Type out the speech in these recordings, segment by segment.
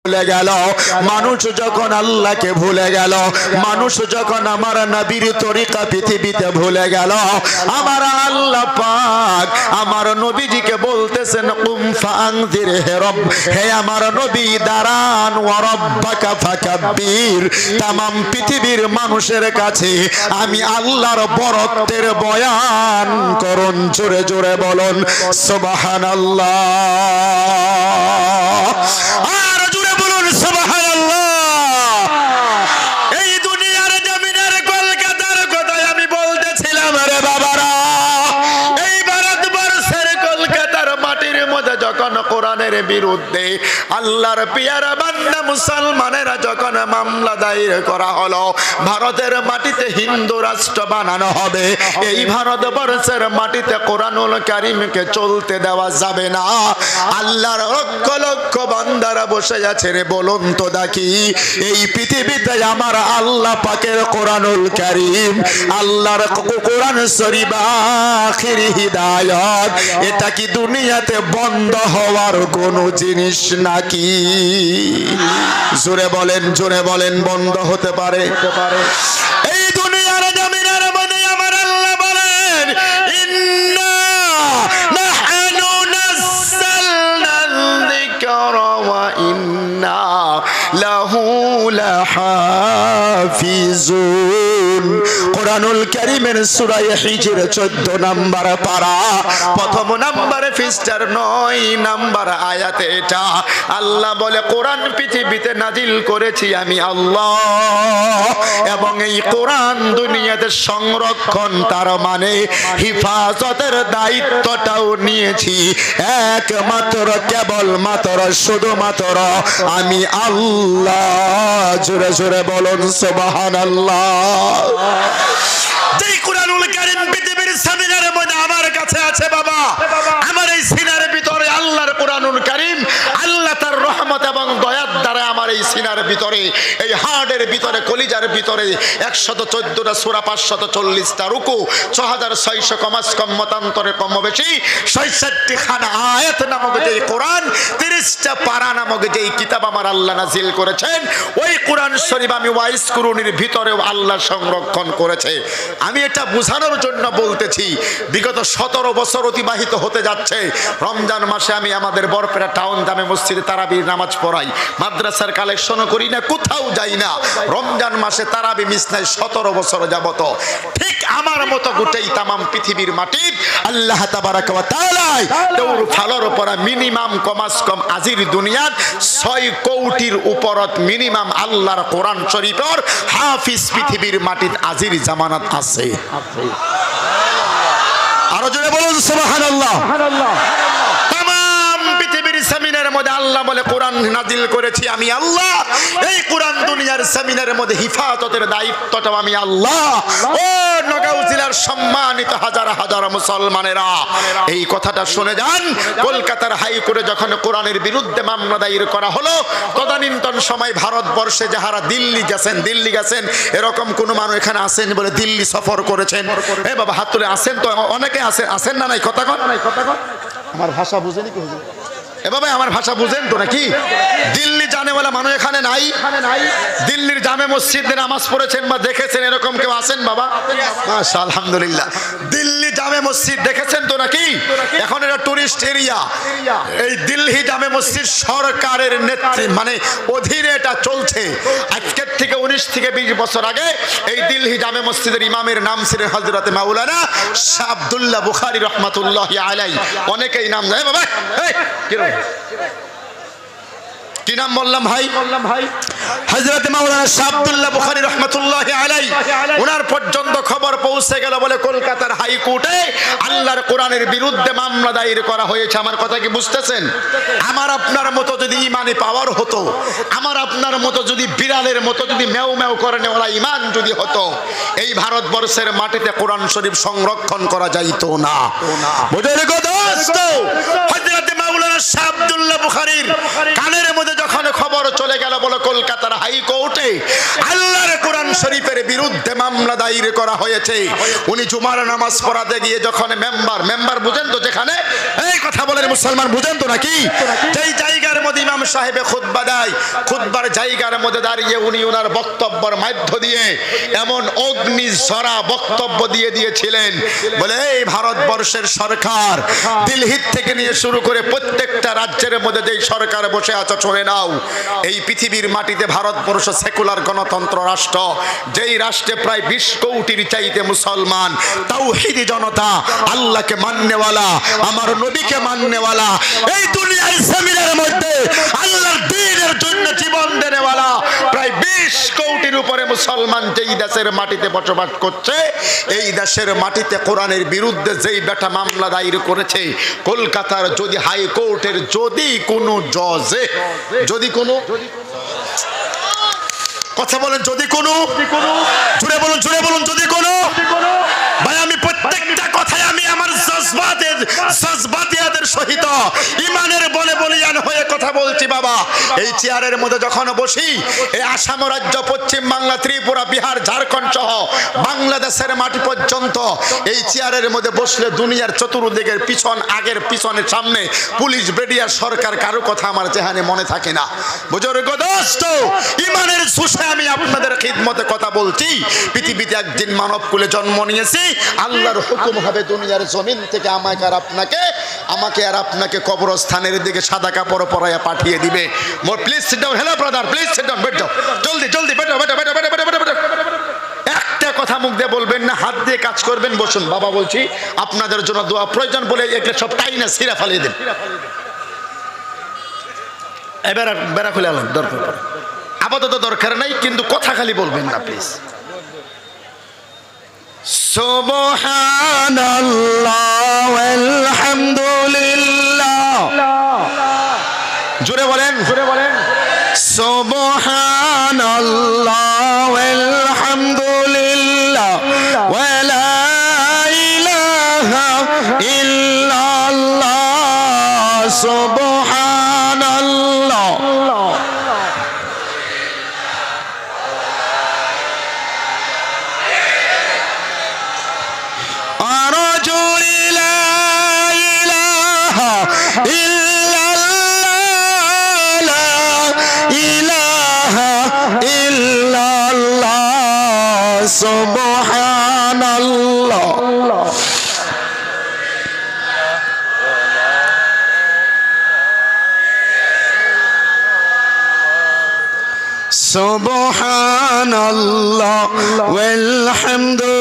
ভুলে গেল মানুষ, যখন আল্লাহকে ভুলে গেল মানুষ, যখন আমার নবীর তরিকা পৃথিবীতে ভুলে গেল, আমার আল্লাহ পাক আমার নবীজিকে বলতেছেন কুম ফাআনযির, হে আমার নবী দাঁড়ান, ওয়া রাব্বাকা ফাকাব্বির, तमाम পৃথিবীর মানুষের কাছে আমি আল্লাহর বরত্বের বয়ান করুন। জোরে জোরে বলুন সুবহানাল্লাহ। এই দুনিয়ার জমিনের কলকাতার কথাই আমি বলতেছিলাম রে বাবারা, এই ভারতবর্ষের কলকাতার মাটির মধ্যে যখন কোরআনের বিরুদ্ধে আল্লাহর পিয়ারা বান্দা মুসলমানেরা যখন মামলা দায়ের করা হলো, ভারতের মাটিতে হিন্দু রাষ্ট্র বানানো হবে, এই ভারতবর্ষের মাটিতে কোরআনুল কারীমকে চলতে দেওয়া যাবে না, আল্লাহর লক্ষ লক্ষ বান্দারা বসে আছে রে, বলুন তো দেখি এই পৃথিবীতে আমার আল্লাহ পাকের কোরআনুল কারীম, আল্লাহর কোরআন শরীফ আখির হিদায়াত, এটা কি দুনিয়াতে বন্ধ হওয়ার কোন জিনিস নাকি? জোরে বলেন বন্ধ হতে পারে? এই দুনিয়ার জমিনের মধ্যে আমার আল্লাহ বলেন ইন্না নাহনু নাযালনা যিকরা ওয়া ইন্না লাহু লাহাফিজুন। কোরআনুল কারীমের সূরা হিজর 14 নম্বর পারা, প্রথম নম্বরে পৃষ্ঠার 9 নম্বর আয়াতে এটা আল্লাহ বলে কোরআন পৃথিবীতে নাজিল করেছি আমি আল্লাহ, এবং এই কোরআন দুনিয়াতে সংরক্ষণ তার মানে হিফাজতের দায়িত্বটাও নিয়েছি একমাত্র কেবলমাত্র শুধুমাত্র আমি আল্লাহ। জোরে জোরে বলুন সুবহানাল্লাহ। যেই কোরআনুল কারীম পৃথিবীর সামিনের মধ্যে আমার কাছে আছে বাবা, আমার এই সিনার ভিতরে আল্লাহর কোরআনুল কারীম, আল্লাহ তার রহমত এবং দয়ার দ্বারা আমার এই সিনার ভিতরে, এই হার্টের ভিতরে, কলিজার ভিতরে 114টা সূরা, 540টা রুকু, 6600 কমাস কম মতান্তরে কম বেশি 66টি খানা আয়াত নামক যে কোরআন, 30টা পারা নামক যে কিতাব আমার আল্লাহ নাজিল করেছেন, ওই কোরআন শরীফ আমি ওয়াইস কুরুনির ভিতরেও আল্লাহ সংরক্ষণ করেছে। আমি এটা বোঝানোর জন্য বলতেছি, বিগত 17 বছর অতিবাহিত হতে যাচ্ছে। রমজান মাসে আমি আমাদের বরপেটা টাউন জামে মসজিদে তারাবির নামাজ পড়াই, মাদ্রাসার কালেকশনও করি না, কোথাও যাই না। রমজান মাসে তারাবি মিস নাই 17 বছর যাবত। ঠিক আমার মতো গোটেই তামাম পৃথিবীর মাটির আল্লাহ তাবারাক ওয়া তাআলা দৌর ফালর উপর মিনিমাম কমাস কম আজির দুনিয়াত 6 কোটির উপরত মিনিমাম আল্লাহর কোরআন শরীফের হাফিজ পৃথিবীর মাটির আজির জামানাত আছে। আরো জোরে বলুন সুবহানাল্লাহ। তামাম পৃথিবীর জমিনের মধ্যে আল্লাহ বলে কোরআন নাজিল করেছি আমি আল্লাহ, এই কোরআন দুনিয়ার জমিনের মধ্যে হিফাজতের দায়িত্বটাও আমি আল্লাহ। ও নগাঁও জেলার সম্মানিত হাজার হাজার মুসলমানেরা, এই কথাটা শুনে যান। কলকাতার হাইকোর্টে যখন কোরআনের বিরুদ্ধে মামলা দায়ের করা হলো, তদানীন্তন সময় ভারতবর্ষে যাহারা দিল্লি গেছেন এরকম কোন মানুষ এখানে আসেন বলে দিল্লি সফর করেছেন? এ বাবা হাত তুলে আসেন তো, অনেকে আসেন না নাই? কথা কন, আমার ভাষা বুঝেনি কি হুজুর? এ বাবা আমার ভাষা বুঝেন তো নাকি? দিল্লি জানেওয়ালা মানুষ এখানে নাই? দিল্লির জামে মসজিদে নামাজ পড়েছেন বা দেখেছেন এরকম কেউ আছেন বাবা? মাশাআল্লাহ, আলহামদুলিল্লাহ। দিল্লি জামে মসজিদ দেখেছেন তো নাকি? এখন এটা টুরিস্ট এরিয়া। এই দিল্লি জামে মসজিদ সরকারের নেতৃত্বে মানে অধীনে এটা চলছে। আজকের থেকে 19 থেকে 20 বছর আগে এই দিল্লি জামে মসজিদের ইমামের নাম ছিলেন হযরত মাওলানা শাহ আব্দুল্লাহ বুখারী রাহমাতুল্লাহি আলাইহি। অনেকেই নাম জানে বাবা। কি নাম বললাম ভাই? হযরত মাওলানা শাহ আব্দুল্লাহ বুখারী রাহমাতুল্লাহি আলাইহি, ওনার পর্যন্ত খবর পৌঁছে গেল বলে কলকাতার হাইকোর্টে আল্লাহর কোরআনের বিরুদ্ধে মামলা দায়ের করা হয়েছে। আমার কথা কি বুঝতেছেন? আমার আপনার মতো যদি ইমানে পাওয়ার হতো, আমার আপনার মতো যদি বিড়ালের মতো যদি ম্যাও ম্যাও করে নেওয়া ইমান যদি হতো, এই ভারতবর্ষের মাটিতে কোরআন শরীফ সংরক্ষণ করা যাইতো না। বুঝলেন কথা? হযরত মাওলানা শাহ আব্দুল্লাহ বুখারীর কানের মধ্যে যখন খবর চলে গেল বলে কলকাতার হাইকোর্টে আল্লাহর কোরআন শরীফের বিরুদ্ধে মামলা দায়ের করা হয়েছে, উনি জুমার নামাজ পড়াতে গিয়ে যখন মেম্বার বুঝেন তো, যেখানে এই কথা বলেন মুসলমান, বুঝেন তো নাকি? যেই জায়গার মধ্যে ইমাম সাহেবে খুতবা দেয়, খুতবার জায়গার মধ্যে দাঁড়িয়ে উনি ওনার বক্তব্যের মধ্য দিয়ে এমন অগ্নিঝরা বক্তব্য দিয়ে দিয়েছিলেন, বলে এই ভারতবর্ষের সরকার দিল্লি থেকে নিয়ে শুরু করে প্রত্যেকটা রাজ্যের মধ্যে যেই সরকার বসে আছে শুনে নাও, এই পৃথিবীর মাটিতে ভারতবর্ষ সেকুলার গণতন্ত্র রাষ্ট্র, যেই রাষ্ট্রে প্রায় 20 কোটির চাইতে মুসলমান, তাওহীদি জনতা, আল্লাহকে মাননেওয়ালা, আমার নবীকে মাননেওয়ালা, এই দুনিয়ার জমিনের মধ্যে আল্লাহর দ্বীনের জন্য জীবন দেনেওয়ালা প্রায় 20 কোটির উপরে মুসলমান যেই দেশের মাটিতে বসবাস করছে, এই দেশের মাটিতে কোরআনের বিরুদ্ধে যেই বেটা মামলা দায়ের করেছে, কলকাতার যদি হাইকোর্টের যদি কোনো জজে, যদি কোনো কথা বলেন, যদি কোনো, জুড়ে বলুন, জুড়ে বলুন, যদি কোনো, ভাই আমি প্রত্যেকটা কথায় আমি আমার জজবাতিয়াদের সহিত ইমানের বলে বলিয়ান হয়ে কথা বলছি বাবা। এই চেয়ারের মধ্যে যখন বসি, এই আসাম রাজ্য, পশ্চিম বাংলা, ত্রিপুরা, বিহার, ঝাড়খণ্ড সহ বাংলাদেশের মাটি পর্যন্ত এই চেয়ারের মধ্যে বসলে দুনিয়ার চতুর্দিকের পিছন, আগের পিছনের সামনে পুলিশ, ব্রিগেডিয়ার, সরকার, কারো কথা আমার যেহানে মনে থাকে না। বুজুর্গ দোস্ত, ইমানের সুসে আমি আপনাদের খিদমতে কথা বলছি। পৃথিবীতে একদিন মানব কুলে জন্ম নিয়েছি, আল্লাহর হুকুম হবে দুনিয়ার জমিন থেকে আমাকে আর আপনাকে কবরস্থানের দিকে সাদা কাপড় পরাইয়া পাঠিয়ে দিবে। More please sit down, hello brother, please sit down, বেট যাও, জলদি জলদি, বেটো বেটো বেটো বেটো বেটো বেটো। একটা কথা মুখ দিয়ে বলবেন না, হাত দিয়ে কাজ করবেন। বসুন বাবা, বলছি আপনাদের জন্য দোয়া প্রয়োজন বলে এগুলো সব টাই না সিরা ফালিয়ে দেন। এবার বেড়া খুলে আলাম, দরকার আপাতত দরকার নাই, কিন্তু কথা খালি বলবেন না প্লিজ। সুবহানাল্লাহ আলহামদুলিল্লাহ, জোরে বলেন, জোরে বলেন, সুবহানাল্লাহ আলহামদুলিল্লাহ ওয়া লা ইলাহা ইল্লাল্লাহ, সুবহানাল্লাহ। সুবহানাল্লাহ, সুবহানাল্লাহ ওয়ালহামদুলিল্লাহ।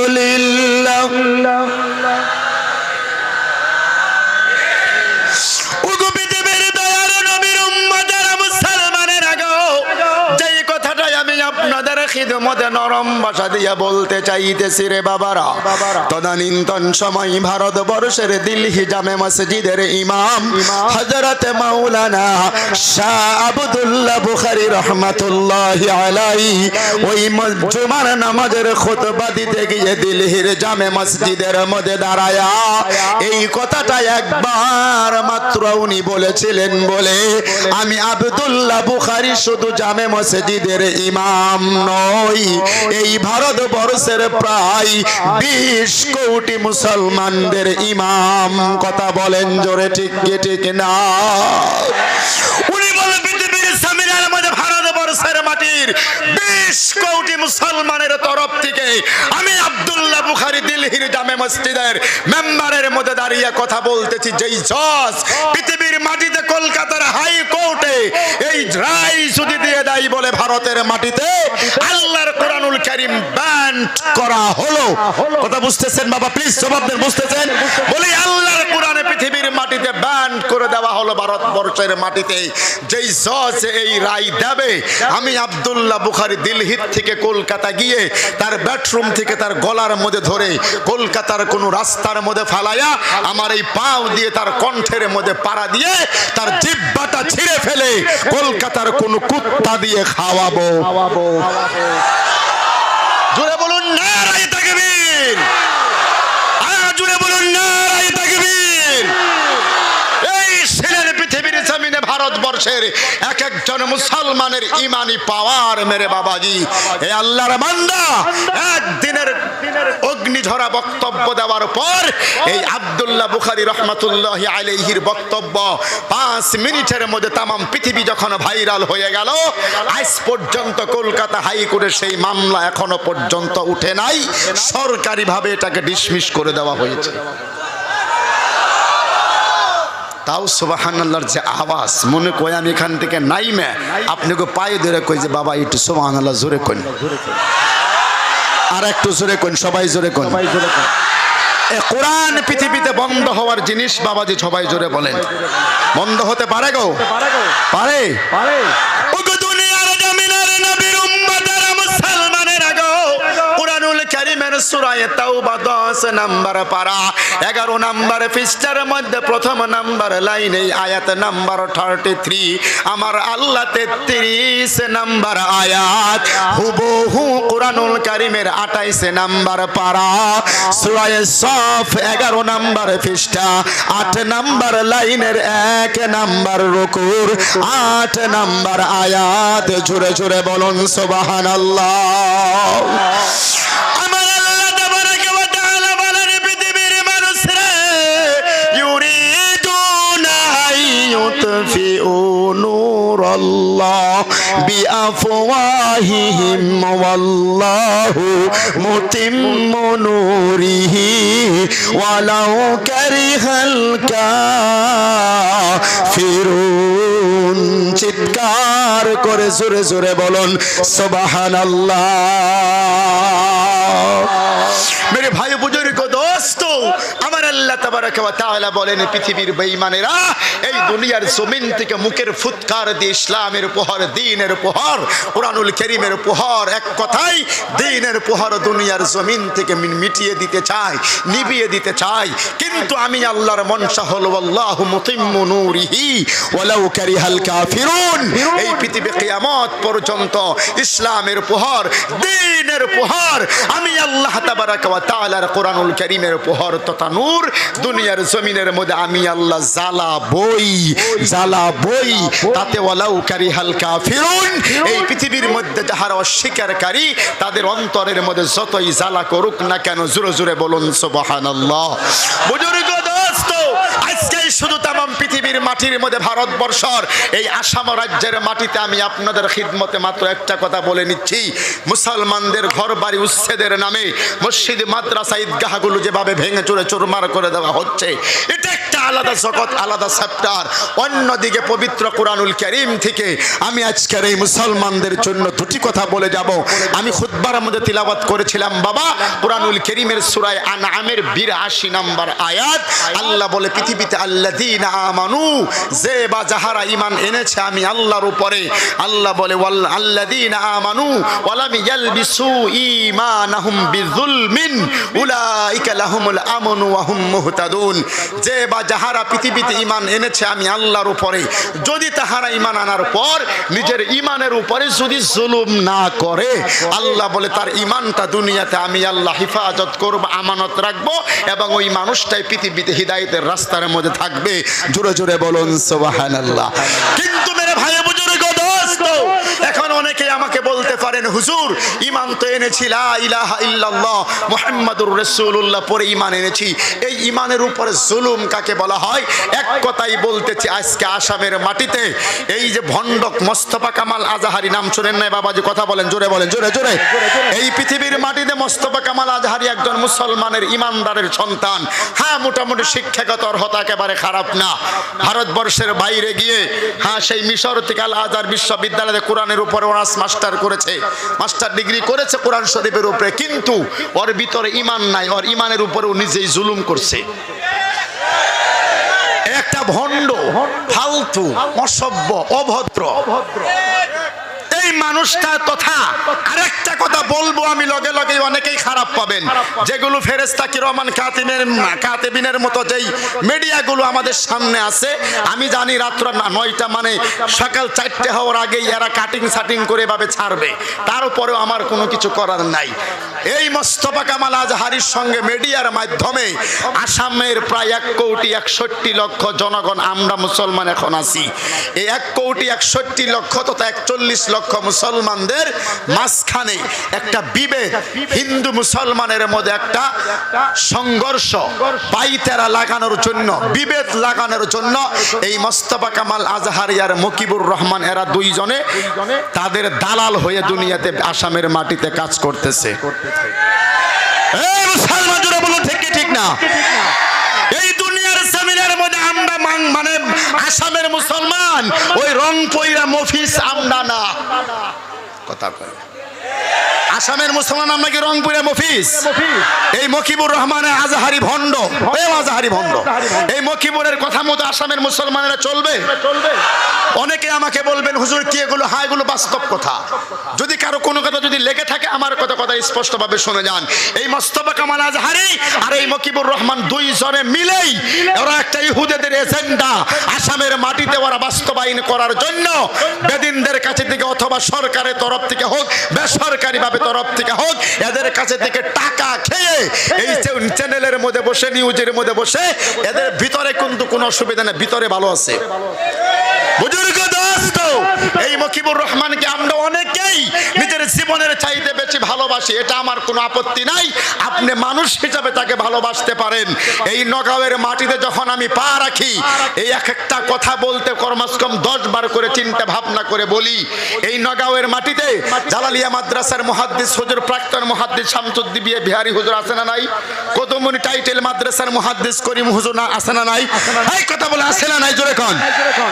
আপনাদের খিদমতে নরম ভাষা দিয়া বলতে চাইতেছি রে বাবারা, তদানীন্তন সময় ভারতবর্ষের দিল্লি জামে মসজিদের ইমাম হযরত মাওলানা শাহ আব্দুল্লাহ বুখারী রাহমাতুল্লাহি আলাইহি ওই জুমার নামাজের খুতবা দিতে গিয়ে দিল্লির জামে মসজিদের মধ্যে দাঁড়ায়া এই কথাটা একবার মাত্র উনি বলেছিলেন, বলে আমি আব্দুল্লাহ বুখারী শুধু জামে মসজিদের ইমাম নই, এই ভারতবর্ষের প্রায় 20 কোটি মুসলমানদের ইমাম। কথা বলেন জোরে, ঠিক কি ঠিক না? উনি বলেন পৃথিবীর জমিনের মধ্যে ভারতবর্ষের মাটির 20 কোটি মুসলমানের তরফ থেকে আমি আব্দুল্লাহ বুখারী দিল্লির জামে মসজিদের মেম্বারের মধ্যে দাঁড়িয়ে কথা বলতেছি। যেই জজ পৃথিবীর মাটিতে কলকাতার হাইকোর্টে এই রায় যদি দিয়ে দেয়, বলে ভারতের মাটিতে আল্লাহর কোরআনুল কারীম ব্যান করা হলো। কথা বুঝতেছেন বাবা? প্লিজ জবাব দেন, বুঝতেছেন? বলি আল্লাহর কোরআনে পৃথিবীর মাটিতে ব্যান করে দেওয়া হলো ভারতবর্ষের মাটিতে। যেই জজ এই রায় দেবে, আমি আব্দুল্লাহ বুখারী দিল্লি থেকে কলকাতা গিয়ে তার বেডরুম থেকে তার গলার মধ্যে ধরে কলকাতার কোনো রাস্তার মধ্যে ফালায়া আমার এই পাও দিয়ে তার কণ্ঠের মধ্যে পাড়া দিয়ে তার জিহ্বাটা ছিঁড়ে ফেলে কলকাতার কোনো কুত্তা দিয়ে খাওয়াবো। জোরে বলুন নারায়ে তাকবীর, জোরে বলুন নারায়ে তাকবীর। এই ছিলেন পৃথিবীর জমিনে ভারতবর্ষ ভারতবর্ষের এক একজন মুসলমানের ইমানি পাওয়ার মেরে বাবাজি। এ আল্লাহর বান্দা একদিনের অগ্নিঝরা বক্তব্য দেওয়ার পর এই আব্দুল্লাহ বুখারী রাহমাতুল্লাহি আলাইহির বক্তব্য 5 মিনিটের মধ্যে তাম পৃথিবী যখন ভাইরাল হয়ে গেল, আজ পর্যন্ত কলকাতা হাইকোর্টে সেই মামলা এখনো পর্যন্ত উঠে নাই, সরকারিভাবে এটাকে ডিসমিস করে দেওয়া হয়েছে। তাও সুবহানাল্লাহর যে আওয়াজ, মনে কই আমি এখান থেকে নাইমে আপনাকে পায়ে ধরে কই যে বাবা একটু সুবহানাল্লাহ জোরে কইন, আর একটু জোরে কইন, সবাই জোরে কইন। এ কোরআন পৃথিবীতে বন্ধ হওয়ার জিনিস বাবাজি, সবাই জোরে বলেন। বন্ধ হতে পারে গো? পারে। ওগো দুনিয়ার জমিনের নবীর উম্মতের মুসলমানেরা গো, কোরআনুল কারীমের সূরা তাওবা 10 নাম্বার পারা 11 নাম্বার পৃষ্ঠার মধ্যে প্রথম নাম্বার লাইনে আয়াত নাম্বার 33, আমার আল্লাহ 33 নাম্বার আয়াত হুবহু কোরআনুল কারীমের 28 নাম্বার পারা সূরা সফ 11 নাম্বার পৃষ্ঠা 8 নাম্বার লাইনের 1 নাম্বার রুকুর 8 নাম্বার আয়াত। জোরে জোরে বলুন সুবহানাল্লাহ। আমার আল্লাহ তাবারাকা ওয়া তাআলা বলেন, পৃথিবীর মানুষরা ইউরিদুনা আইয়ুতফিউ নূরাল্লাহ বিআফওয়াহিহিম ওয়াল্লাহু মুতিম্মু নূরিহি ওয়ালাউ কারিহাল কাফিরুন। চিৎকার করে জোরে জোরে বলুন সুবহানাল্লাহ। মেরে ভাই বুজুর্গ দোস্ত, আমার আল্লাহ তাবারাকা ওয়া তাআলা বলেন, পৃথিবীর বেঈমানেরা এই দুনিয়ার জমিন থেকে মুখের ফুৎকার দিয়ে ইসলামের উপহার, দ্বীনের উপহার, কোরআনুল কারীমের উপহার, এক কথায় দ্বীনের উপহার দুনিয়ার জমিন থেকে মিটিয়ে দিতে চায়, নিভিয়ে দিতে চায়। কিন্তু আমি আল্লাহর মনসা হলো আল্লাহু মুতিম্মু নূরিহি ওয়ালাউ কারিহাল কাফিরুন। এই পৃথিবী কিয়ামত পর্যন্ত ইসলামের উপহার, দ্বীনের উপহার, আমি আল্লাহ তাবারাকা ওয়া তাআলার কোরআনুল কারীমের উপহার তথা নূর দুনিয়ার জমিনের মধ্যে আমি আল্লাহ জ্বালাবই, তাতে ওয়ালাউ কারিহাল কাফিরুন। এই পৃথিবীর মধ্যে যাহারা অস্বীকারী তাদের অন্তরের মধ্যে যতই জ্বালা করুক না কেন, জোরে জোরে বলুন সুবহানাল্লাহ। বুজুর্গ দোস্ত, আজকে শুধু তামাম পৃথিবীর মাটির মধ্যে ভারতবর্ষর এই আসাম রাজ্যের মাটিতে আমি আপনাদের খিদমতে মাত্র একটা কথা বলে নিচ্ছি। মুসলমানদের ঘর বাড়ি উচ্ছেদের নামে মসজিদ, মাদ্রাসা, ঈদগাহগুলো যেভাবে ভেঙে চুরে চুরমার করে দেওয়া হচ্ছে, এটা একটা আলাদা জগৎ, আলাদা চ্যাপ্টার। অন্যদিকে পবিত্র কোরআনুল কারীম থেকে আমি আজকের এই মুসলমানদের জন্য দুটি কথা বলে যাব। আমি খুতবার মধ্যে তিলাওয়াত করেছিলাম বাবা কোরআনুল কারীমের সূরা আনআমের 82 নাম্বার আয়াত। আল্লাহ বলে পৃথিবীতে আল্লাযীনা আমানু, যে বা যাহারা ঈমান এনেছে আমি আল্লাহর উপরে, আল্লাহ বলে ওয়াল আল্লাযীনা আমানু ওয়া লাম ইয়ালবিসু ঈমানাহুম বিযুলমিন উলাইকা লাহুমুল আমনু ওয়া হুম মুহতাদুন। যে বা যাহারা পৃথিবীতে ঈমান এনেছে আমি আল্লাহর উপরে, যদি তাহারা ঈমান আনার পর নিজের ঈমানের উপরে যদি জুলুম না করে, আল্লাহ বলে তার ঈমানটা দুনিয়াতে আমি আল্লাহ হেফাজত করব, আমানত রাখবো, এবং ওই মানুষটাই পৃথিবীতে হিদায়াতের রাস্তার মধ্যে থাকবে। জোরে জোরে বলুন সুবহানাল্লাহ। কিন্তু মেরে ভাই বুজুর্গ দোস্ত, এখন অনেকে আমাকে বলতে পারেন, হুজুর ঈমান তো এনেছি, লা ইলাহা ইল্লাল্লাহ মুহাম্মাদুর রাসূলুল্লাহ পরে ঈমান এনেছি, এই ঈমানের উপরে জুলুম কাকে বলা হয়? এক কথাই বলতেছি, আজকে আসামের মাটিতে এই যে ভণ্ডক মোস্তফা কামাল আজহারি, নাম শুনেন নাই বাবাজি? কথা বলেন, জোরে বলেন, জোরে জোরে। এই পৃথিবীর মাটিতে মোস্তফা কামাল আজহারি একজন মুসলমানের ইমানদারের সন্তান। হ্যাঁ, মোটামুটি শিক্ষাগত অর্হতা একেবারে খারাপ না। ভারতবর্ষের বাইরে গিয়ে সেই মিশর থেকে আল আজহার বিশ্ববিদ্যালয়ে কোরআনের উপরে অনার্স মাস্টার করেছে, মাস্টার ডিগ্রি করেছে কোরআন শরীফের উপরে, কিন্তু ওর ভিতরে ঈমান নাই, ওর ঈমানের উপরেও নিজেই জুলুম করছে। একটা ভণ্ড, ফালতু, অসভ্য, অভদ্র এই মানুষটা তথা আরেকটা কথা বলবো আমি, লগে লগে অনেকেই খারাপ পাবেন, যেগুলো ফেরেশতা কিরামান কাতিবিনের মতো যেই মিডিয়াগুলো আমাদের সামনে আছে, আমি জানি রাত্র 9টা মানে সকাল 4টে হওয়ার আগেই এরা কাটিং সাটিং করে এভাবে ছাড়বে, তারপরেও আমার কোনো কিছু করার নাই। এই মোস্তফা কামাল আজহারীর সঙ্গে মিডিয়ার মাধ্যমে আসামের প্রায় 1,61,00,000 জনগণ আমরা মুসলমান এখন আছি। এই 1,61,00,000 তথা 41 লক্ষ মুসলমানদের মাঝখানে একটা বিভেদ, হিন্দু মুসলমানের মধ্যে একটা সংঘর্ষ পাইতেরা লাগানোর জন্য, বিভেদ লাগানোর জন্য এই মোস্তফা কামাল আজহারী আর মুকিবুর রহমান এরা দুইজনে তাদের দালাল হয়ে দুনিয়াতে আসামের মাটিতে কাজ করতেছে। এই মুসলমানরা বলো ঠিক কি ঠিক না? এই দুনিয়ার জমিনের মধ্যে আমরা মানে আসামের মুসলমান ওই রং পয়রা মফিস আমরা না, কথা কয় আসামের মুসলমান আমরা কি রংপুরে মফিজ? এই মকিবুর রহমান আজহারী ভণ্ড, আজহারী ভণ্ড। এই মকিবুরের কথা মতো আসামের মুসলমানেরা চলবে? অনেকে আমাকে বলবেন হুজুর কি এগুলো? হ্যাঁ, এগুলো বাস্তব কথা। যদি কারো কোনো কথা যদি লেগে থাকে আমার কথা স্পষ্টভাবে শুনে যান। এই মোস্তফা কামাল আজহারী আর এই মকিবুর রহমান দুইজনে মিলেই ওরা একটা ইহুদিদের এজেন্ডা আসামের মাটিতে ওরা বাস্তবায়ন করার জন্য বেদিনদের কাছে থেকে অথবা সরকারের তরফ থেকে হোক, বেসরকারি ভাবে তরফ থেকে হোক, এদের কাছে থেকে টাকা খেয়ে এই চ্যানেলের মধ্যে বসে, নিউজের মধ্যে বসে, এদের ভিতরে কিন্তু কোনো অসুবিধা নেই, ভিতরে ভালো আছে। বুজুর্গ দোস্ত, এই মকিবুর রহমানকে আমরা অনেকেই নিজের জীবনের চাইতে বেশি ভালোবাসি, এটা আমার কোনো আপত্তি নাই, আপনি মানুষ হিসাবে তাকে ভালোবাসতে পারেন। এই নগাঁওয়ের মাটিতে যখন আমি পা রাখি, এই এক একটা কথা বলতে কমসে কম 10 বার করে চিন্তা ভাবনা করে বলি। এই নগাঁওয়ের মাটিতে জালালিয়া মাদ্রাসার মুহাদ্দিস হুজুর, প্রাক্তন মুহাদ্দিস শামসুদ্দিন বিহারী হুজুর আছে না নাই? কদমনি টাইটেল মাদ্রাসার মুহাদ্দিস করিম হুজুর না আছে না নাই? এই কথা বলে আছে না নাই? জোরে কোন।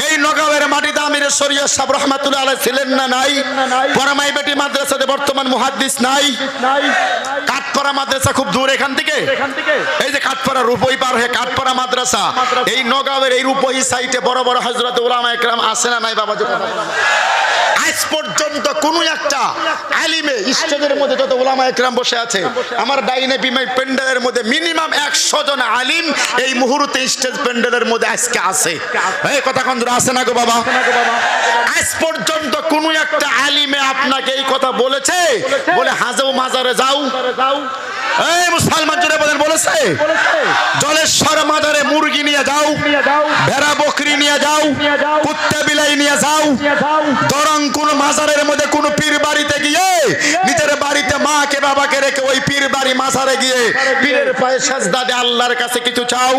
এই নগাঁওয়ের মাটিতে আমির শরীয়ত সাহেব রহমাতুল্লাহ আলাইহি ছিলেন না নাই? পরমাই বেটি মাদ্রাসাতে বর্তমান মুহাদ্দিস নাই? কাঠপাড়া মাদ্রাসা খুব দূর এখান থেকে, এই যে কাঠপাড়া রূপই পার হয়ে কাঠপাড়া মাদ্রাসা, এই নগাঁওয়ের এই রূপই সাইটে বড় বড় হযরত উলামা একরাম আছে না নাই? বাবা আজ পর্যন্ত কোন একটা আলিমে স্টেজের মধ্যে যত উলামা একরাম বসে আছে, আমার ডাইনে বিমাই প্যান্ডেলের মধ্যে মিনিমাম 100 জন আলিম এই মুহূর্তে স্টেজ প্যান্ডেলের মধ্যে আজকে আছে। এই কথা কোন আছে না গো বাবা? আজ পর্যন্ত কোন একটা আলিমে আপনাকে এই কথা বলেছে বলে হাজাও মাজারে যাও? এই মুসলমান জোরে বলেন, বলেছে? জলেশ্বর মাজারে মুরগি নিয়ে যাও, ভেড়া বকরি নিয়ে যাও, কুত্তা বিলাই নিয়ে যাও, বরং কোন মাজারের মধ্যে কোন পীর বাড়িতে গিয়ে নিজের বাড়িতে মাকে বাবাকে রেখে ওই পীর বাড়ি মাজারে গিয়ে পীরের পায়ে সেজদা দিয়ে আল্লাহর কাছে কিছু চাও?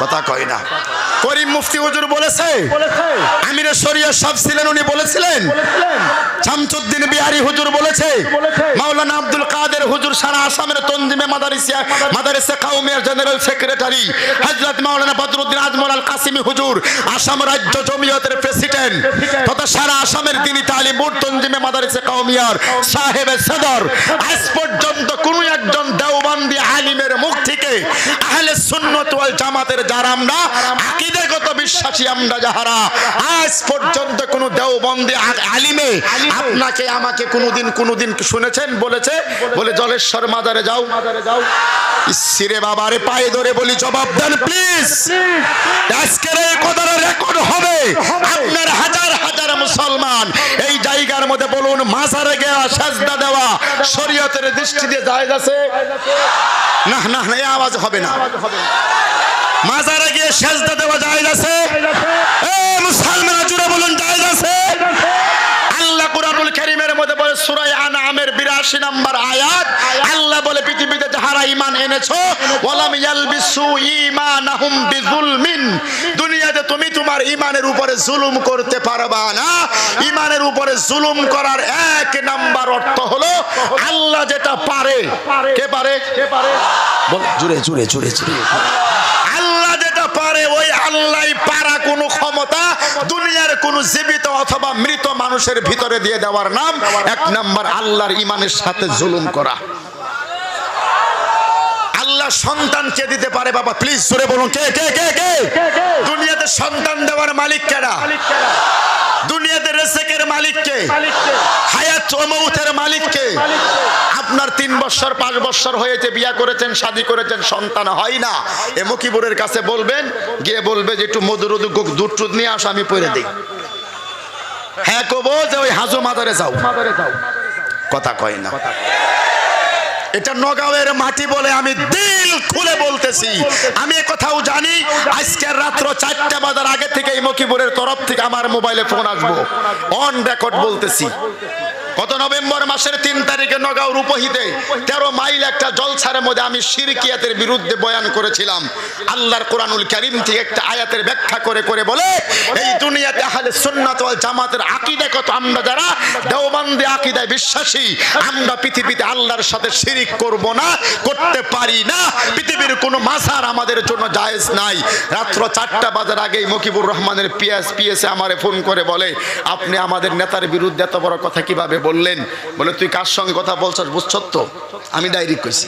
কথা কয় না। করিম মুফতি হুজুর বলেছে, আমিরে শরীয়ত সাহেব ছিলেন, উনি বলেছিলেন, শামসুদ্দিন বিহারী হুজুর বলেছে, মাওলানা আব্দুল কাদের হুজুর সারা আসামের তনজিমে মাদারিসে কাউমিয়ার জেনারেল সেক্রেটারি, হযরত মাওলানা বদরুদ্দিন আজমল আল কাসিমি হুজুর আসাম রাজ্য জমিয়তের প্রেসিডেন্ট তথা সারা আসামের দিনী তালিম বোর্ড তনজিমে মাদারিসে কাউমিয়ার সাহেবে সদর, আজ পর্যন্ত কোন একজন দেওবন্দি আলিমের মুখ থেকে আহলে সুন্নাত ওয়াল জামাতের যারা আমরা আকীদাগত বিশ্বাসী আমরা যাহারা, আজ পর্যন্ত কোন দেওবন্দি আলিমে আপনাকে আমাকে কোনদিন শুনেছেন বলেছে বলে জলেশ্বর মাজারে যাও? ইসরে বাবারে পায়ে ধরে বলি জবাব দেন প্লিজ। আজকের এই কথাটা রেকর্ড হবে, আপনার হাজার হাজার মুসলমান এই জায়গার মধ্যে বলুন, মাজারে গিয়ে সেজদা দেওয়া শরীয়তের দৃষ্টি দিয়ে জায়েজ আছে? না না না, এই আওয়াজ হবে না। মাজারে গিয়ে সেজদা দেওয়া জায়েজ আছে? এই মুসলমানরা জুড়ে বলুন জায়েজ আছে? আল্লাহ কুরআনুল কারীমের মধ্যে বলে সূরা আনআমের 82 নম্বর আয়াত, আল্লাহ বলে পৃথিবীতে যারা ঈমান এনেছো ওয়ালাম ইয়ালবিসু ঈমানাহুম বিযুলমিন, দুনিয়াতে তুমি তোমার ঈমানের উপরে জুলুম করতে পারবা না। ঈমানের উপরে জুলুম করার এক নাম্বার অর্থ হলো আল্লাহ যেটা পারে, কে পারে? বল জোরে জোরে জোরে জোরে। আল্লাহ যেটা পারে ওই আল্লাহই পারা কোনো ক্ষমতা দুনিয়ার কোন জীবিত অথবা মৃত মানুষের ভিতরে দিয়ে দেওয়ার নাম এক নাম্বার আল্লাহর ঈমানের সাথে জুলুম করা। আল্লাহ সন্তান কে দিতে পারে? বাবা প্লিজ জোরে বলুন, কে কে কে কে? দুনিয়াতে সন্তান দেওয়ার মালিক কেডা? দুনিয়াতে রিজিকের মালিককে, হায়াত ও মউতের মালিককে। আপনার 3 বছর 5 বছর হয়েছে, বিয়া করেছেন, শাদী করেছেন, সন্তান হয় না, এ মুকিবুরের কাছে বলবেন, গিয়ে বলবে যে একটু মধুর দুধ টুধ নিয়ে আসো, আমি পড়ে দিই। হ্যাঁ কবো যে ওই হাজু মাদারে যাও, কথা কয় না। এটা নগাঁওয়ের মাটি বলে আমি দিল খুলে বলতেছি। আমি কথাও জানি আজকের রাত্র 4টা বাজার আগে থেকে এই মকিবুরের তরফ থেকে আমার মোবাইলে ফোন আসবো, অন রেকর্ড বলতেছি। গত নভেম্বর মাসের 3 তারিখে নগাঁও রূপহীতে 13 মাইল একটা জলসার মধ্যে আমি শিরকিয়াতের বিরুদ্ধে বয়ান করেছিলাম। আল্লাহর কোরআনুল কারীম থেকে একটা আয়াতের ব্যাখ্যা করে করে বলে এই দুনিয়াতে আহলে সুন্নাত ওয়াল জামাতের আকীদা কত, আমরা যারা দেওবন্দি আকীদায় বিশ্বাসী, আমরা পৃথিবীতে আল্লাহর সাথে শিরিক করব না, করতে পারি না, পৃথিবীর কোনো মাজার আমাদের জন্য জায়েজ নাই। রাত্র 4টা বাজার আগেই মকিবুর রহমানের পিএসএ আমারে ফোন করে বলে, আপনি আমাদের নেতার বিরুদ্ধে এত বড় কথা কিভাবে বললেন? বলে তুই কার সঙ্গে কথা বলছস বুঝছ তো? আমি ডাইরেক্ট কইছি,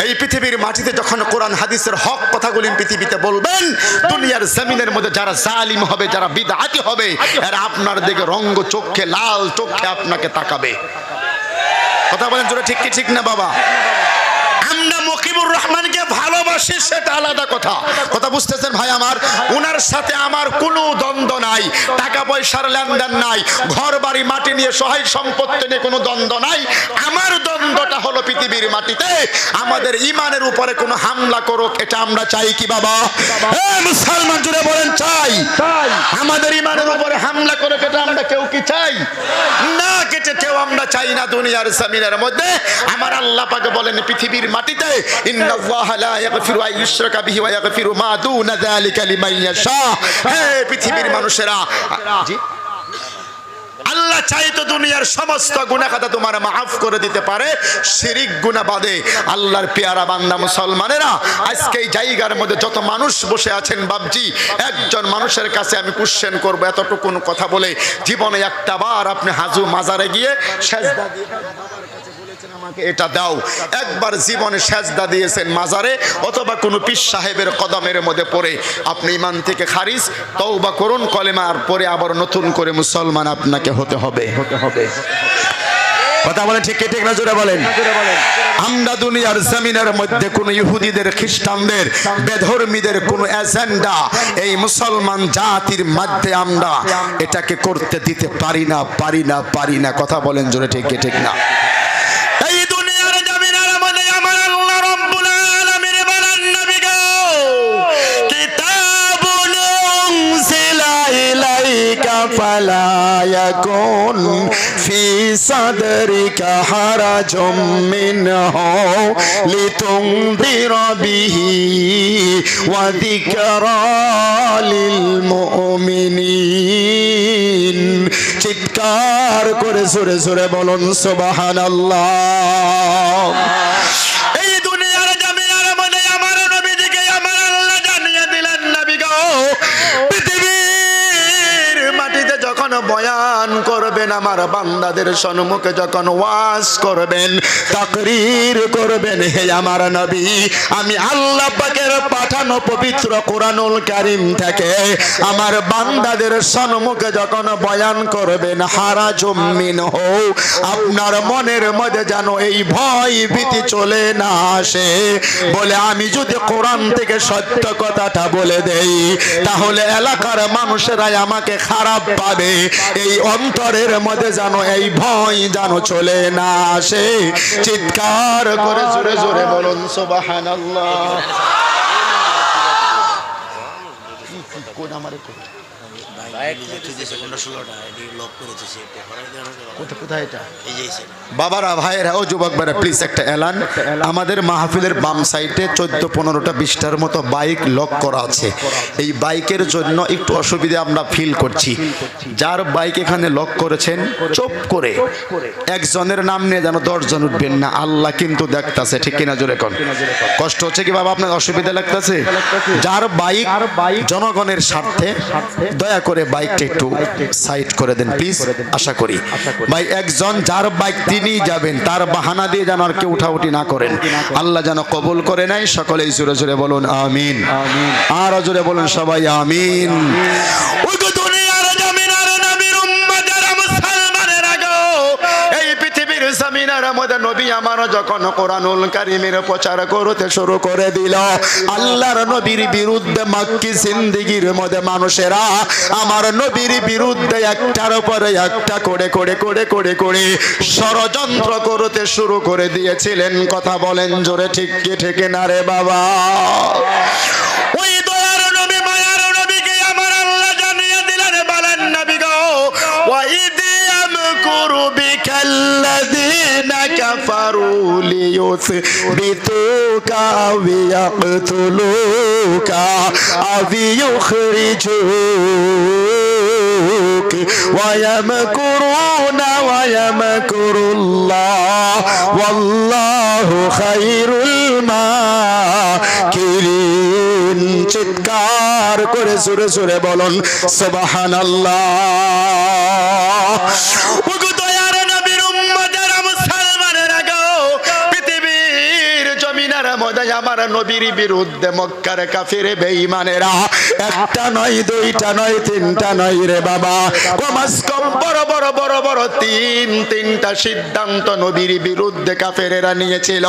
এই পৃথিবীর মাটিতে যখন কোরআন হাদিসের হক কথাগুলি পৃথিবীতে বলবেন, দুনিয়ার জমিনের মধ্যে যারা জালিম হবে, যারা বিদআতি হবে, এরা আপনার দিকে রঙ্গ চোখে, লাল চোখে আপনাকে তাকাবে। কথা বলেন জোরে, ঠিক কি ঠিক না বাবা? আমরা মকিবুর রহমানকে ভালোবাসি, সেটা আলাদা কথা। কথা বুঝতেছেন ভাই আমার? উনার সাথে আমার কোনো দ্বন্দ্ব নাই, টাকা পয়সার লেনদেন নাই, ঘর বাড়ি মাটি নিয়ে, সহায় সম্পত্তি নিয়ে কোনো দ্বন্দ্ব নাই। আমার দ্বন্দ্বটা হলো পৃথিবীর মাটিতে আমাদের ইমানের উপরে কোনো হামলা করুক, এটা আমরা চাই কি বাবা? মুসলমান জুড়ে বলেন চাই? আমাদের ইমানের উপরে হামলা করুক, এটা আমরা কেউ কি চাই না? কেটে কেউ আমরা চাই না দুনিয়ার জমিনের মধ্যে। আমার আল্লাহ পাক বলেন পৃথিবীর মাটিতে ইন্নাল্লাহা লা ইয়াগফিরু আন ইউশরাকা বিহি ওয়া ইয়াগফিরু মা দুনা যালিকা লিমান ইয়াশা। হে পৃথিবীর মানুষেরা, জি আল্লাহ চাইতো দুনিয়ার সমস্ত গুনাহ খাতা তোমার মাফ করে দিতে পারে, শিরিক গুনাহ বাদে। আল্লাহর পেয়ারা বান্দা মুসলমানেরা, আজকে এই জায়গার মধ্যে যত মানুষ বসে আছেন বাবজি, একজন মানুষের কাছে আমি কোশ্চেন করব, এতটুকু কথা বলে, জীবনে একটা বার আপনি হাজু মাজারে গিয়ে সেজদা দিয়ে আমাকে এটা দাও, একবার জীবনে সেজদা দিয়েছেন মাজারে অথবা কোনো পীর সাহেবের কদমের মধ্যে পড়ে, আপনি ঈমান থেকে খারিজ, তওবা করুন, কলেমার পরে আবার নতুন করে মুসলমান আপনাকে হতে হবে। কথা বলেন ঠিক কি ঠিক না? জোরে বলেন। আমরা দুনিয়ার জমিনের মধ্যে কোন ইহুদিদের, খ্রিস্টানদের, বেধর্মীদের কোন এজেন্ডা এই মুসলমান জাতির মধ্যে আমরা এটাকে করতে দিতে পারি না, পারি না, পারি না। কথা বলেন জোরে, ঠিক কি ঠিক না? এই দুনিয়ার জমিনের মধ্যে আমার আল্লাহ রাব্বুল আলামিন বলেন, নবী গো, কিতাবুন উনজিলা ইলাইকা ফালা ইয়াকুন ফি সাদরিকা হারাজুম মিনহু লিতুনদিরা বিহি ওয়া যিকরা লিল মুমিনিন। চিৎকার করে জোরে জোরে বলুন সুবহানাল্লাহ। এই দুনিয়ার জমিনের মধ্যে আমার নবীজিকে আমার আল্লাহ জানিয়ে দিলেন, নবী গো, পৃথিবীর মাটিতে যখন বয়ান করবেন, আমার বান্দাদের সম্মুখে যখন ওয়াজ করবেন, তাকরীর করবেন, হে আমার নবী, আমি আল্লাহ পাকের পাঠানো পবিত্র কোরআনুল কারীম থেকে আমার বান্দাদের সম্মুখে যখন বয়ান করবেন, হারাজুম মিনহু, আপনার মনের মধ্যে যেন এই ভয় ভীতি চলে না আসে, বলে আমি যদি কোরআন থেকে সত্য কথাটা বলে দেই তাহলে এলাকার মানুষেরাই আমাকে খারাপ পাবে, এই অন্তরের মধ্যে যেন এই ভয় যেন চলে না আসে। চিৎকার করে জোরে জোরে বলুন সুবহানাল্লাহ। কোন আমারে কোন বাবারা, ভাইয়েরা, ও যুবক ভাইরা, প্লিজ একটা এলান, আমাদের মাহফিলের বাম সাইডে 14-15টা 20টার মতো বাইক লক করা আছে। এই বাইকের জন্য একটু অসুবিধা আমরা ফিল করছি। যার বাইক এখানে লক করেছেন, চুপ করে একজনের নাম নিয়ে যেন 10 জন উঠবেন না, আল্লাহ কিন্তু দেখতাছে, ঠিক কিনা? জোরে কোন। কষ্ট হচ্ছে কি বাবা? আপনার অসুবিধা লাগতেছে? যার বাইক, জনগণের স্বার্থে দয়া করে বাইকটা একটু সাইড করে দেন প্লিজ, আশা করি। ভাই একজন যার বাইক তিনি যাবেন, তার বাহানা দিয়ে যেন আর কেউ উঠাউঠি না করেন, আল্লাহ যেন কবুল করে নেয়। সকলেই জোরে জোরে বলুন আমিন, আর জোরে বলুন সবাই আমিন। ওই দুনিয়ার জমিনের নবীর নবী আমার যখন কোরআনুল কারীমের প্রচার করতে শুরু করে দিল, আল্লাহর নবীর বিরুদ্ধে মক্কি জিন্দেগির মধ্যে মানুষেরা আমার নবীর বিরুদ্ধে একটার পরে একটা করে ষড়যন্ত্র করতে শুরু করে দিয়েছিলেন। কথা বলেন জোরে, ঠিক কি ঠিক না রে বাবা? ওই দয়ার নবী মায়ার নবীকে আমার আল্লাহ জানিয়ে দিলেন, বলেন নবী গো, ওয়াইদি আমকুরু বিকাল্লাযীনা কাফারু লিয়ুসবিতুকা আও ইয়াকতুলুকা আও ইউখরিজুক ওয়া ইয়ামকুরুনা ওয়া ইয়ামকুরুল্লাহ ওয়াল্লাহু খায়রুল মাকিরিন। চিৎকার করে সুরে সুরে বলুন সুবহানাল্লাহ। আমার নবীর বিরুদ্ধে মক্কার কাফির বেঈমানেরা একটা নয়, দুইটা নয়, তিনটা নয় রে বাবা, কমাস কম বড় বড় বড় বড় তিনটা সিদ্ধান্ত নবীর বিরুদ্ধে কাফেরেরা নিয়েছিল।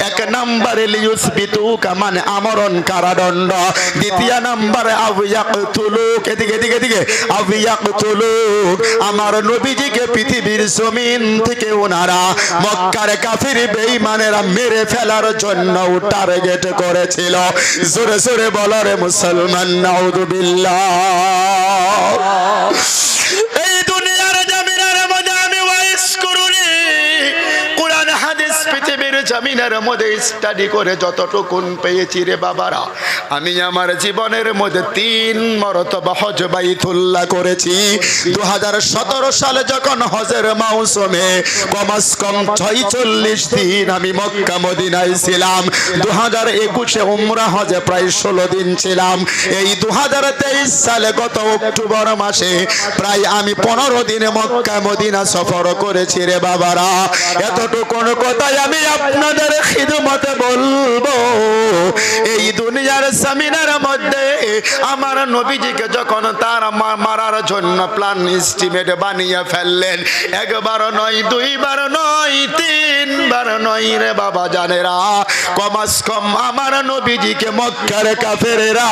এক নম্বরে লিয়ুসবিতুকা মানে আমরণ কারাদণ্ড, দ্বিতীয় নম্বরে আও ইয়াকতুলুক, এদিকে আও ইয়াকতুলুক, আমার নবীজিকে পৃথিবীর জমিন থেকে ওনারা মক্কার কাফির বেঈমানেরা মেরে ফেলার জন্য টার্গেট করেছিল। জোরে জোরে বলো রে মুসলমান, নাউযুবিল্লাহ। এই দুনিয়ার জমিনের মধ্যে আমি ওয়াইস করুনি, কোরআন হাদিস পৃথিবীর জমিনের মধ্যে স্টাডি করে যতটুকুন পেয়েছি রে বাবারা, আমি আমার জীবনের মধ্যে 3 মরতবা হজ বাইতুল্লাহ করেছি। 2017 সালে যখন হজের মৌসুমে কমাস কম 46 দিন আমি মক্কা মদিনায় ছিলাম। 2021 উমরা হজে প্রায় 16 দিন ছিলাম। এই 2023 সালে গত অক্টোবর মাসে প্রায় আমি 15 দিনে মক্কা মদিনা সফর করেছি রে বাবারা। এতটুকুন কথাই আমি আপনাদের খিদমতে বলবো, এই দুনিয়ার জমিনের মধ্যে আমার নবীজিকে যখন তার মারার জন্য প্ল্যান এস্টিমেট বানিয়ে ফেললেন, একবার নয়, দুইবার নয়, 3 বার নয় রে বাবা জানেরা, কমাস কম আমার নবীজিকে মক্কার কাফেরেরা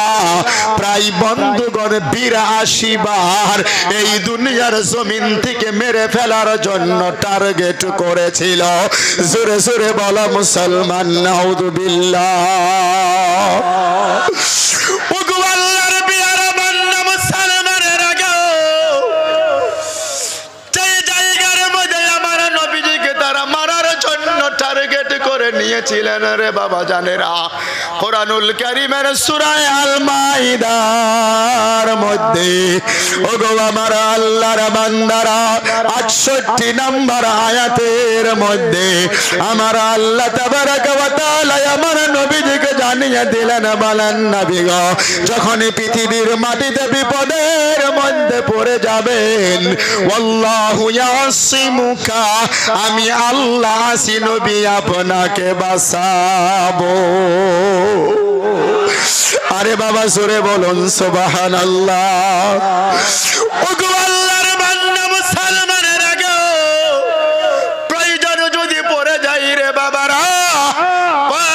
প্রায় বন্ধুগণ 82 বার এই দুনিয়ার জমিন থেকে মেরে ফেলার জন্য টার্গেট করেছিল। জোরে জোরে বলো মুসলমান, নাউযুবিল্লাহ। নিয়েছিলেন রে বাবা জানেরা, কোরআনুল কারীমের সূরা আল মাইদার মধ্যে ওগো আমার আল্লাহর বান্দারা 68 নম্বর আয়াতের মধ্যে আমার আল্লাহ তাবারাক ওয়া তাআলা আমার নবীজিকে জানিয়ে দিলেন, বলেন নবী গো, যখন পৃথিবীর মাটিতে বিপদের মধ্যে পড়ে যাবেন, ওয়াল্লাহু ইয়াসিমুকা, আমি আল্লাহ আছি নবী আপনাকে বাঁচাবো। আরে বাবা জোরে বলুন সুবহানাল্লাহ। ওগো আল্লাহর বান্দা মুসলমানেরা গো, প্রয়োজন যদি পড়ে যাই রে বাবারা, পা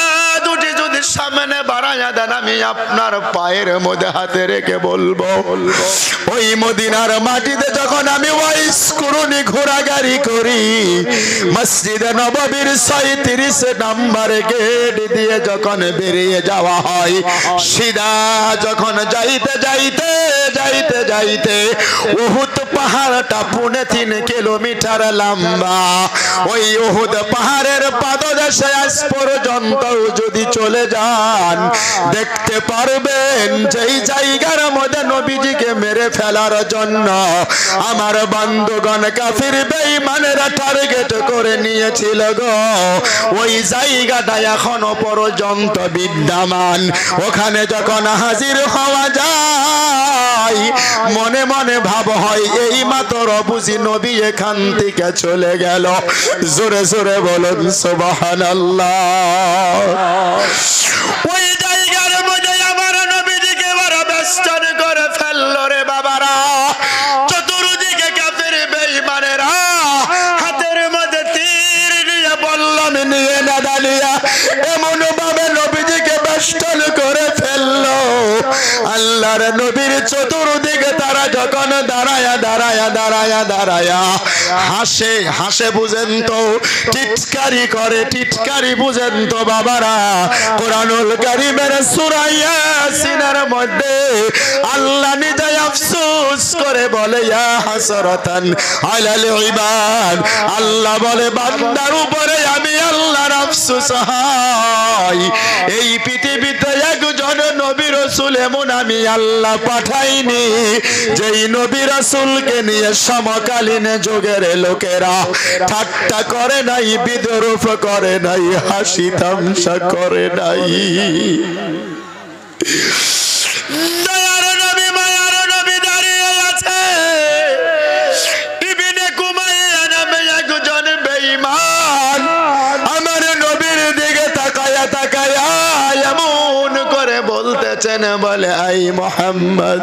দুটি যদি সামনে বাড়ায়া দেন, আমি আপনার পায়ের মধ্যে হাতে রেখে বলবো, ওই মদিনার মাটিতে যখন আমি ওয়াইস কুরুনি ঘোরাগাড়ি করি, মসজিদে নববীর 37 নম্বরে গেট দিয়ে যখন বেরিয়ে যাওয়া হয়, সিধা যখন যাইতে যাইতে যাইতে যাইতে উহুদ পাহাড়টা 3.5 কিলোমিটার লম্বা, ওই উহুদ পাহাড়ের পাদদেশে আজ পর্যন্ত যদি চলে যান দেখতে পারবেন যেই জায়গার মধ্যে নবীজিকে মেরে ফেলার জন্য আমার বন্ধুগণ কাফির বেঈমানেরা টার্গেট করে নিয়েছিল গো, ওই জায়গাটা এখনো পর্যন্ত বিদ্যমান। ওখানে যখন হাজির হওয়া যায় মনে মনে ভাব হয় এই মাত্র বুঝি নবী এখান থেকে চলে গেল। জোরে জোরে বলুন সুবহানাল্লাহ। ওই জায়গার মধ্যে আমার নবীজিকে বড় বেষ্টন করে ফেললো রে বাবারা, চতুর্দিকে কাফের বেঈমানেরা হাতের মধ্যে তীর নিয়ে বললাম বেষ্টন করে ফেললো। আল্লাহর নবীর চতুর্দিকে তারা যখন দাঁড়ায়া হাসে হাসে বুঝেন তো, টিটকারি করে টিটকারি বুঝেন তো বাবারা। কোরআনুল কারীমের সূরা ইয়াসিনের মধ্যে আল্লাহ নিজে আফসোস করে বলে, ইয়া হাসরাতান আলাল ইবাদ, আল্লাহ বলে বান্দার উপরে আমি আল্লাহর আফসোস হয়। এই পৃথিবীতে একজন নবী রাসূল এমন আমি আল্লাহ পাঠাইনি যেই নবী রাসূলকে নিয়ে সমকালীন যুগের লোকেরা ঠাট্টা করে নাই, বিদ্রূপ করে নাই, হাসি তামাশা করে নাই। দয়ার নবী মায়ার নবী দাঁড়িয়ে আছে, ইবনে কুমাইয়া নামে একজন বেঈমান আমার নবীর দিকে তাকায়া এমন করে বলতেছেন, বলে আই মুহাম্মদ,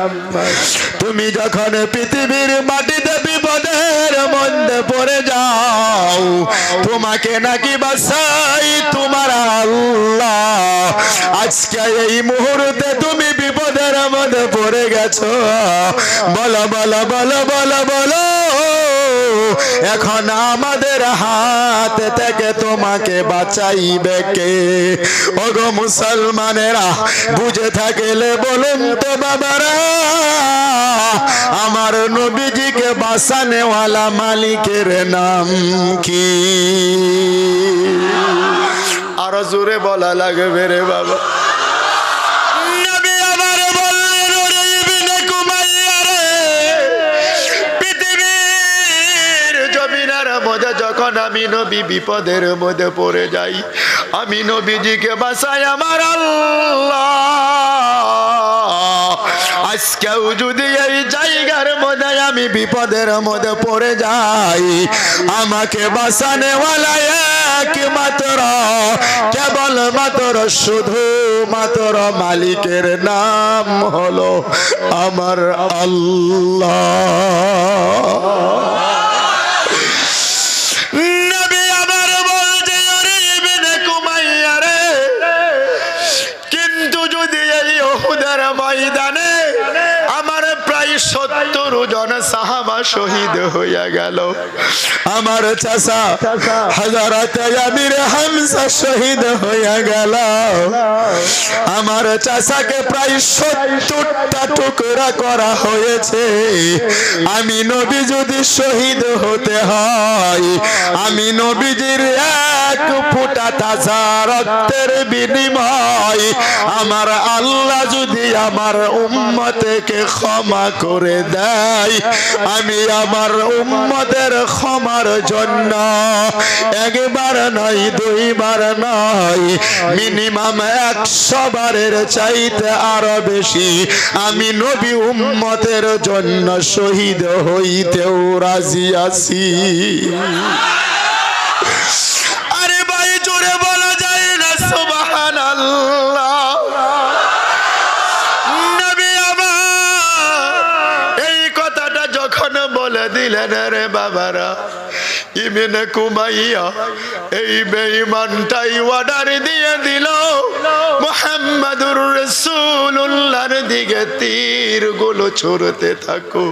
তুমি যখন পৃথিবীর মাটিতে বিপদের মধ্যে পড়ে যাও, তোমাকে নাকি বাঁচাই তোমার আল্লাহ। আজকে এই মুহূর্তে তুমি বিপদের মধ্যে পড়ে গেছো, বলো বলো বলো বলো বলো, এখন আমাদের হাত থেকে তোমাকে বাঁচাইবে কে? ওগো মুসলমানেরা, বুঝে থাকলে বলুন তো বাবারা, আমার নবীজিকে বাঁচানেওয়ালা মালিকের নাম কি? আরো জোরে বলা লাগবে রে বাবা। যখন আমি নবী বিপদের মধ্যে পড়ে যাই, আমি নবীজিকে বাঁচাই আমার আল্লাহ। আজকেও যদি এই জায়গার মধ্যে আমি বিপদের মধ্যে পড়ে যাই, আমাকে বাঁচানেওয়ালা একমাত্র কেবলমাত্র শুধু মাত্র মালিকের নাম হলো আমার আল্লাহ। ময়দানে আমার প্রায় 70 জন সাহাবা শহীদ হইয়া গেল। আমার চাচা হযরত আমির হামজা শহীদ হইয়া গেল। আমার চাচাকে প্রায় 70টা টুকরা করা হয়েছে। আমি নবী যদি শহীদ হতে হয়, আমি নবীজির এক ফোঁটা তাজা রক্তের বিনিময় আমার আল্লাহ যদি আমার উম্মতকে ক্ষমা করে দেয়, আমি আমার উম্মতের ক্ষমার জন্য একবার নয়, দুইবার নয়, মিনিমাম 100 বারের চাইতে আরো বেশি আমি নবী উম্মতের জন্য শহীদ হইতেও রাজি আছি। আরে ভাই, জোরে বলা যায় না সুবহানাল্লাহ। বলে দিলেন রে বাবারা, ইবনে কুমাইয়া এই বেঈমানটাই অর্ডার দিয়ে দিল মুহাম্মাদুর রাসূলুল্লাহর দিকে তীরগুলো ছুড়তে থাকো।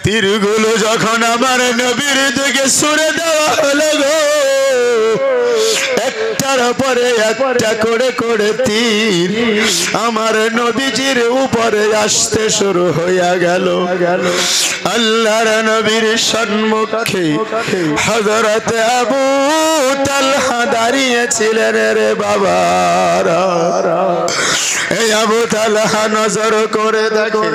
তীরগুলো যখন আমার নবীর দিকে ছুড়ে দেওয়া হলো গো, একটার পরে একটা করে করে তীর আমার নবীজির উপরে আসতে শুরু হইয়া গেল। আল্লাহর নবীর সম্মুখে হযরত আবু তালহা দাঁড়িয়েছিলেন রে বাবারা। এই আবু তালহা নজর করে দেখে,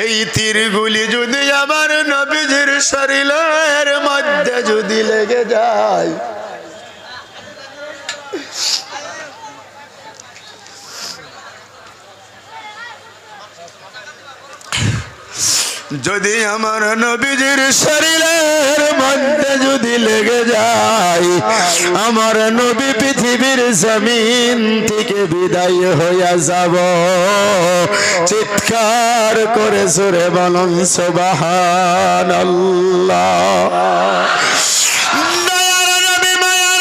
এই তীরগুলি যদি আমার নবীজির শরীরের মধ্যে যদি লেগে যায়, যদি আমার নবীজির শরীরের মধ্যে যদি লেগে যায়, আমার নবী পৃথিবীর জমিন থেকে বিদায় হইয়া যাব। চিৎকার করে জোরে বলুন সুবহানাল্লাহ। দয়ার নবী মায়ার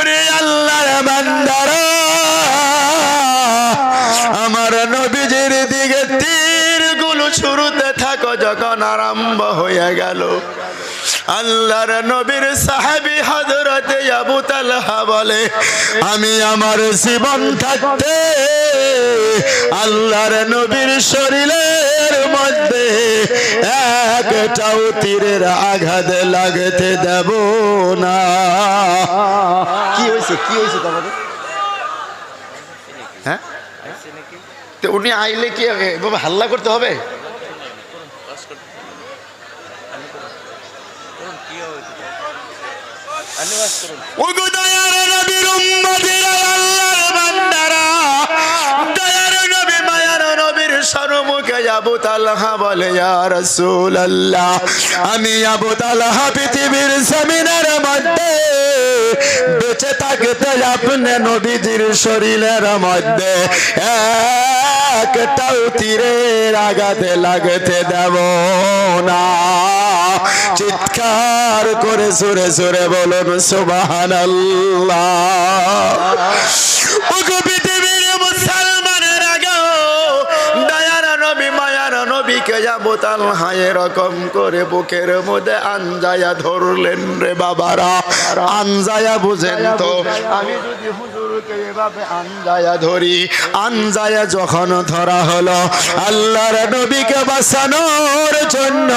ওরে আল্লাহর বান্দারা, আমার নবীজির দিকে তীরগুলো ছুড়তে থাকো। যখন আরম্ভ হয়ে গেল, আল্লাহর নবীর সাহাবী হযরতে আবু তালহা বলে, আমি আমার জীবন থাকতে আল্লাহর নবীর শরীরের মধ্যে একটাও তীরের আঘাত লাগতে দেব না। কি হয়েছে তারপরে? হ্যাঁ, তো উনি আইলে কি এভাবে হাল্লা করতে হবে? ওগো দয়ার নবীর উম্মতেরা, আল্লাহর বান্দারা, দয়ার নবী মায়ার নবীর সম্মুখে আবু তালহা বলে, ইয়া রাসূলুল্লাহ, আমি আবু তালহা পৃথিবীর জমিনের মধ্যে বেঁচে থাকতে আপনি নবীজির শরীরের মধ্যে একটাও তীরের আঘাতে লাগতে দেব না। চিৎকার করে জোরে জোরে বলুন সুবহানাল্লাহ। ওগো পৃথিবীর মুসলমানেরা গো, দয়ার নবী মায়ার নবীকে আবু তালহা এরকম করে বুকের মধ্যে আঞ্জায়া ধরলেন রে বাবারা। আঞ্জায়া বুঝেন তো? আমি যদি হুজুরকে এভাবে আঞ্জায়া ধরি, আঞ্জায়া যখন ধরা হলো, আল্লাহর নবীকে বাঁচানোর জন্য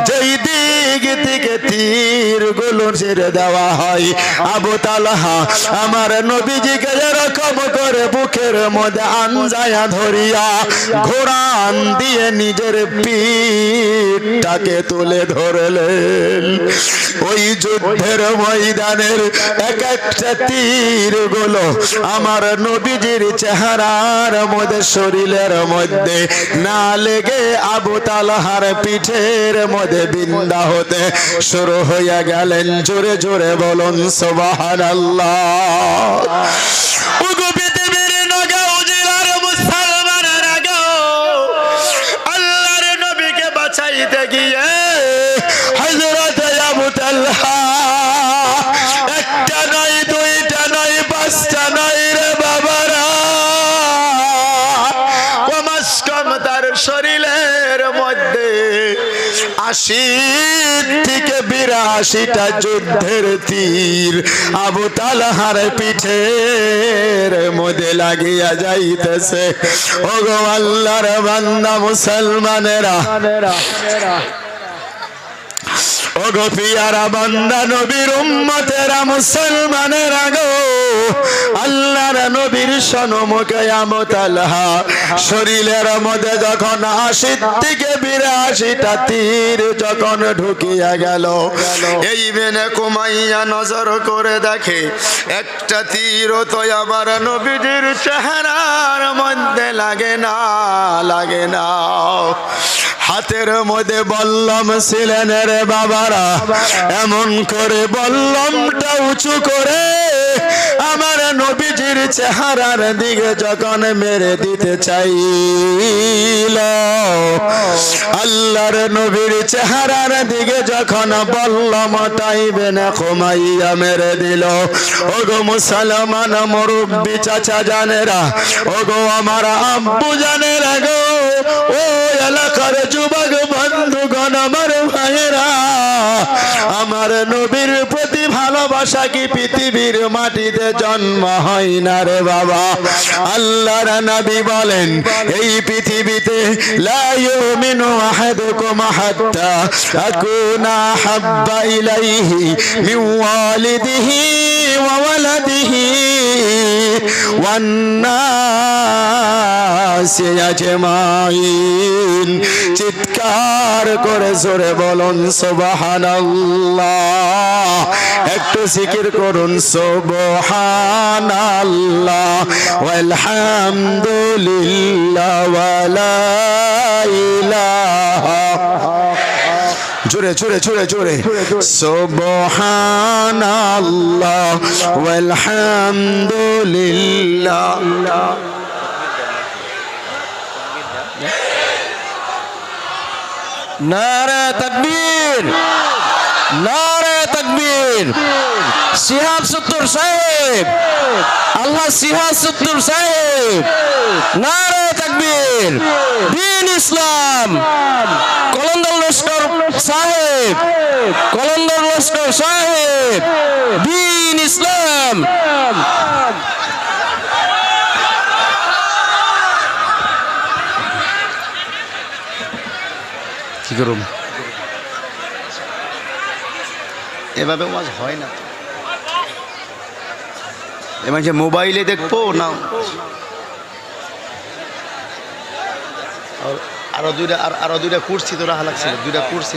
যেই দিক থেকে তীরগুলো ছেড়ে দেওয়া হয়, আবু তালহা আমার নবীজিকে এরকম করে বুকের মধ্যে আঞ্জায়া ধরিয়া ঘোড়ান দিয়ে নিজের পিঠটাকে তুলে ধরলেন। ওই যুদ্ধের ময়দানের এক একটা তীরগুলো আমার নবীজির চেহারার মধ্যে শরীরের মধ্যে না লেগে আবু তালহার পিঠের মধ্যে বিন্দা হতে শুরু হয়ে গেলেন। জোরে জোরে বলুন সুবহানাল্লাহ। ওগো পৃথিবীর নগাঁও জেলার মুসলমানেরা গো, আল্লাহর নবীকে বাঁচাইতে গিয়ে হযরত আবু তালহা একটা নয়, দুইটা নয়, পাঁচটা নয় রে বাবারা, কমাস কম তার শরীরের মধ্যে ৮০ থেকে ৮২টা যুদ্ধের তীর আবু তালহার পিঠের মধ্যে লাগিয়া যাইতেছে। ওগো আল্লাহর বান্দা মুসলমানেরা, ওগো পিয়ারা বান্দা নবীর উম্মতেরা, মুসলমানেরা গো, আল্লাহর নবীর সম্মুখে আবু তালহা শরীরের মধ্যে যখন ৮০ থেকে ৮২টা তীর যখন ঢুকিয়া গেল, এই বেনে কুমাইয়া নজর করে দেখে একটা তীরও তো আমার নবীজির চেহারার মধ্যে লাগে না। হাতের মধ্যে বল্লম ছিলেন রে বাবারা, এমন করে বল্লমটা উঁচু করে আমার নবীজির চেহারার দিকে যখন মেরে দিতে চাইল, আল্লাহর নবীর চেহারার দিকে যখন বল্লমটাই বেনে কমাইয়া মেরে দিল। ওগো মুসলমান মুরব্বি চাচা জানেরা, ওগো আমার আব্বু জানেরা গো, ও এলাকার যুবক বন্ধুগণ, আমার ভাইয়েরা, আমার নবীর প্রতি ভালোবাসা কি পৃথিবীর মাটিতে জন্ম হয় না রে বাবা? আল্লাহর নবী বলেন, এই পৃথিবীতে লা ইউমিনু আহাদুকুম হাত্তা আকুনা হাব্বা ইলাইহি মিন ওয়ালিদিহি ওয়া ওয়ালাদিহি ওয়ান নাসি আজমাইন। চিৎকার করে জোরে বলুন সুবহানাল্লাহ। একটু জিকির করুন সুবহানাল্লাহ ওয়ালহামদুলিল্লাহ ওয়া লা ইলাহা, জোরে জোরে জোরে জোরে, সুবহানাল্লাহ ওয়ালহামদুলিল্লাহ। নারে তাকবীর, নারে তাকবীর সিহাব সত্তর সাহেব আল্লাহ সিহাব সত্তর সাহেব নারে তাকবীর দিন ইসলাম কলন্দর লস্কর সাহেব কলন্দর লস্কর সাহেব দিন ইসলাম কি করুম এভাবে ওয়াজ হয় না এবার যে মোবাইলে দেখবো না আরো দুইটা কুর্সি তোরা হালাকছিল দুইটা কুর্সি